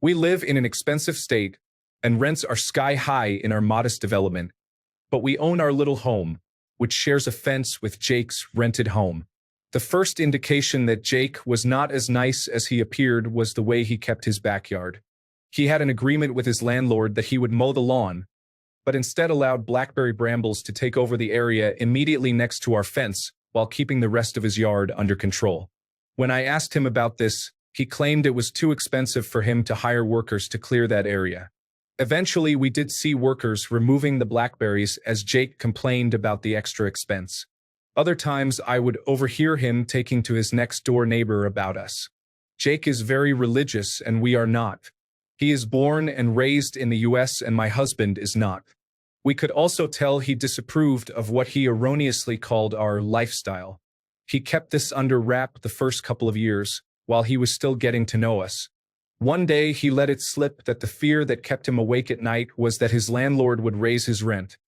We live in an expensive state, and rents are sky high in our modest development. But we own our little home, which shares a fence with Jake's rented home. The first indication that Jake was not as nice as he appeared was the way he kept his backyard. He had an agreement with his landlord that he would mow the lawn, but instead allowed blackberry brambles to take over the area immediately next to our fence while keeping the rest of his yard under control. When I asked him about this, he claimed it was too expensive for him to hire workers to clear that area. Eventually, we did see workers removing the blackberries as Jake complained about the extra expense. Other times, I would overhear him taking to his next-door neighbor about us. Jake is very religious, and we are not. He is born and raised in the US, and my husband is not. We could also tell he disapproved of what he erroneously called our lifestyle. He kept this under wrap the first couple of years, while he was still getting to know us. One day, he let it slip that the fear that kept him awake at night was that his landlord would raise his rent,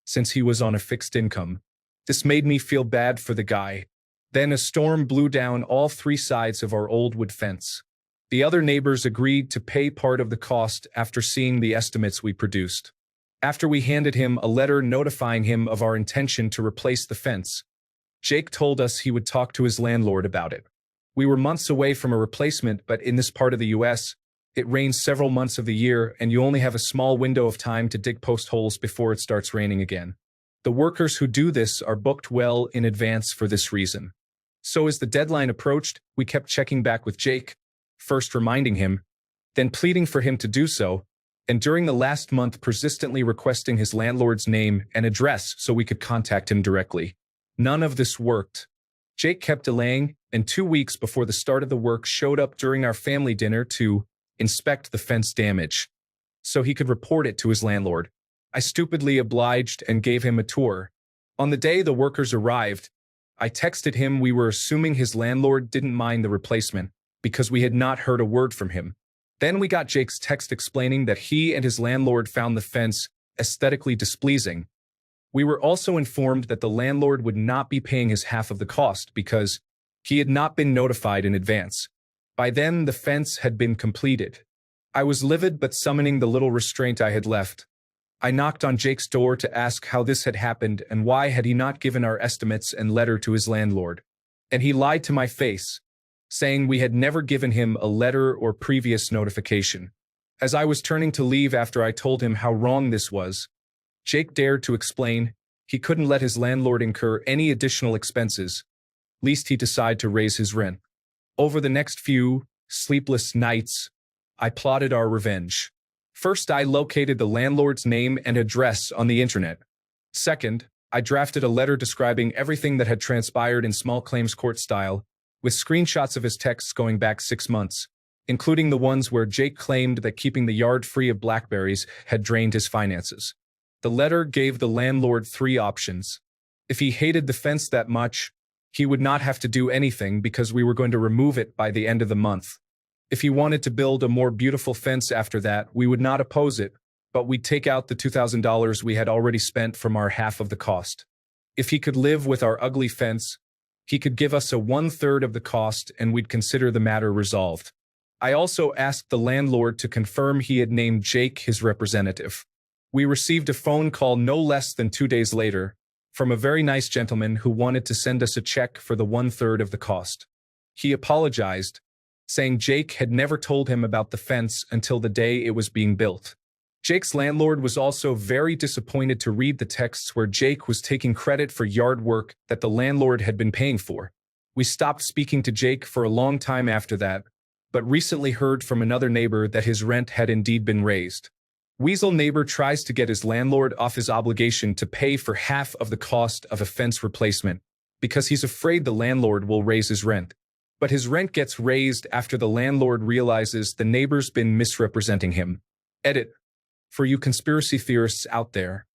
since he was on a fixed income. This made me feel bad for the guy. Then a storm blew down all three sides of our old wood fence. The other neighbors agreed to pay part of the cost after seeing the estimates we produced. After we handed him a letter notifying him of our intention to replace the fence, Jake told us he would talk to his landlord about it. We were months away from a replacement, but in this part of the US, it rains several months of the year and you only have a small window of time to dig post holes before it starts raining again. The workers who do this are booked well in advance for this reason. So as the deadline approached, we kept checking back with Jake, first reminding him, then pleading for him to do so, and during the last month persistently requesting his landlord's name and address so we could contact him directly. None of this worked. Jake kept delaying, and 2 weeks before the start of the work showed up during our family dinner to inspect the fence damage, so he could report it to his landlord. I stupidly obliged and gave him a tour. On the day the workers arrived, I texted him we were assuming his landlord didn't mind the replacement because we had not heard a word from him. Then we got Jake's text explaining that he and his landlord found the fence aesthetically displeasing. We were also informed that the landlord would not be paying his half of the cost because he had not been notified in advance. By then, the fence had been completed. I was livid but summoning the little restraint I had left. I knocked on Jake's door to ask how this had happened and why had he not given our estimates and letter to his landlord. And he lied to my face, saying we had never given him a letter or previous notification. As I was turning to leave after I told him how wrong this was, Jake dared to explain he couldn't let his landlord incur any additional expenses, lest he decide to raise his rent. Over the next few sleepless nights, I plotted our revenge. First, I located the landlord's name and address on the internet. Second, I drafted a letter describing everything that had transpired in small claims court style, with screenshots of his texts going back 6 months, including the ones where Jake claimed that keeping the yard free of blackberries had drained his finances. The letter gave the landlord 3 options. If he hated the fence that much, he would not have to do anything because we were going to remove it by the end of the month. If he wanted to build a more beautiful fence after that, we would not oppose it, but we'd take out the $2,000 we had already spent from our half of the cost. If he could live with our ugly fence, he could give us a 1/3 of the cost and we'd consider the matter resolved. I also asked the landlord to confirm he had named Jake his representative. We received a phone call no less than 2 days later from a very nice gentleman who wanted to send us a check for the 1/3 of the cost. He apologized, saying Jake had never told him about the fence until the day it was being built. Jake's landlord was also very disappointed to read the texts where Jake was taking credit for yard work that the landlord had been paying for. We stopped speaking to Jake for a long time after that, but recently heard from another neighbor that his rent had indeed been raised. Weasel neighbor tries to get his landlord off his obligation to pay for half of the cost of a fence replacement because he's afraid the landlord will raise his rent. But his rent gets raised after the landlord realizes the neighbor's been misrepresenting him. Edit. For you conspiracy theorists out there,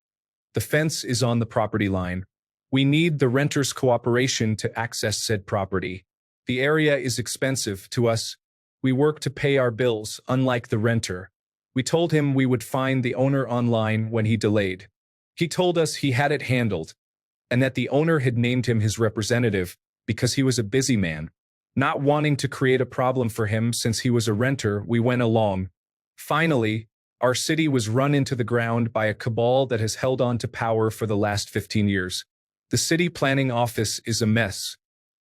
the fence is on the property line. We need the renter's cooperation to access said property. The area is expensive to us. We work to pay our bills, unlike the renter. We told him we would find the owner online when he delayed. He told us he had it handled, and that the owner had named him his representative because he was a busy man. Not wanting to create a problem for him since he was a renter, we went along, Finally, our city was run into the ground by a cabal that has held on to power for the last 15 years. The city planning office is a mess.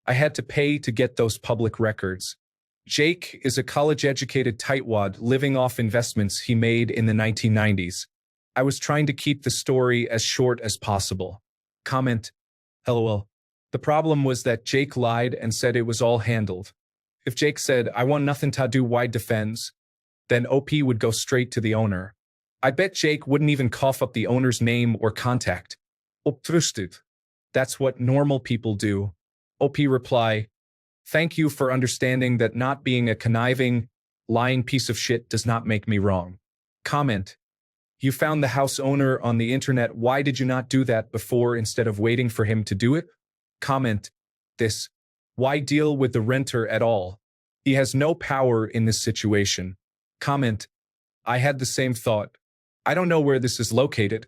I had to pay to get those public records. Jake is a college-educated tightwad living off investments he made in the 1990s. I was trying to keep the story as short as possible. Comment, LOL. The problem was that Jake lied and said it was all handled. If Jake said, I want nothing to do wide defends, then OP would go straight to the owner. I bet Jake wouldn't even cough up the owner's name or contact. Trusted. That's what normal people do. OP reply, thank you for understanding that not being a conniving, lying piece of shit does not make me wrong. Comment, you found the house owner on the internet. Why did you not do that before instead of waiting for him to do it? Comment, this. Why deal with the renter at all? He has no power in this situation. Comment, I had the same thought. I don't know where this is located,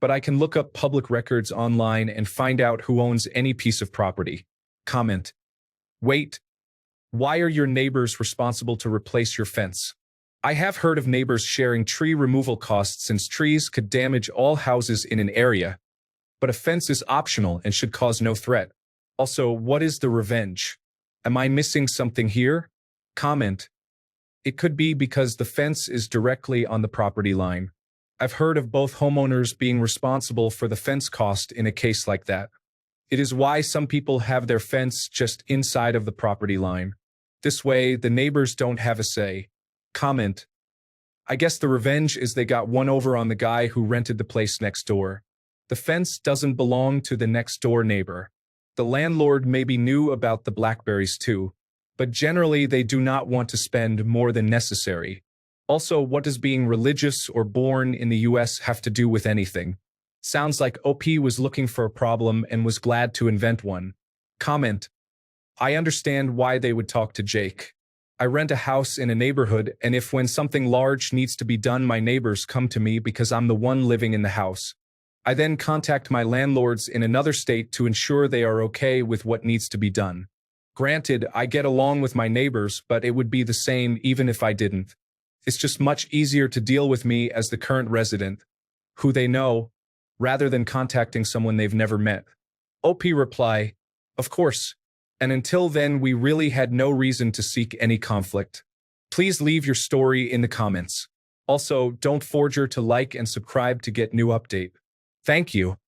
but I can look up public records online and find out who owns any piece of property. Comment, wait, why are your neighbors responsible to replace your fence? I have heard of neighbors sharing tree removal costs since trees could damage all houses in an area, but a fence is optional and should cause no threat. Also, what is the revenge? Am I missing something here? Comment, it could be because the fence is directly on the property line. I've heard of both homeowners being responsible for the fence cost in a case like that. It is why some people have their fence just inside of the property line. This way, the neighbors don't have a say. Comment, I guess the revenge is they got one over on the guy who rented the place next door. The fence doesn't belong to the next door neighbor. The landlord maybe knew about the blackberries too, but generally they do not want to spend more than necessary. Also, what does being religious or born in the US have to do with anything? Sounds like OP was looking for a problem and was glad to invent one. Comment, I understand why they would talk to Jake. I rent a house in a neighborhood, and if when something large needs to be done, my neighbors come to me because I'm the one living in the house. I then contact my landlords in another state to ensure they are okay with what needs to be done. Granted, I get along with my neighbors, but it would be the same even if I didn't. It's just much easier to deal with me as the current resident, who they know, rather than contacting someone they've never met. OP reply, of course, and until then we really had no reason to seek any conflict. Please leave your story in the comments. Also, don't forget to like and subscribe to get new update. Thank you.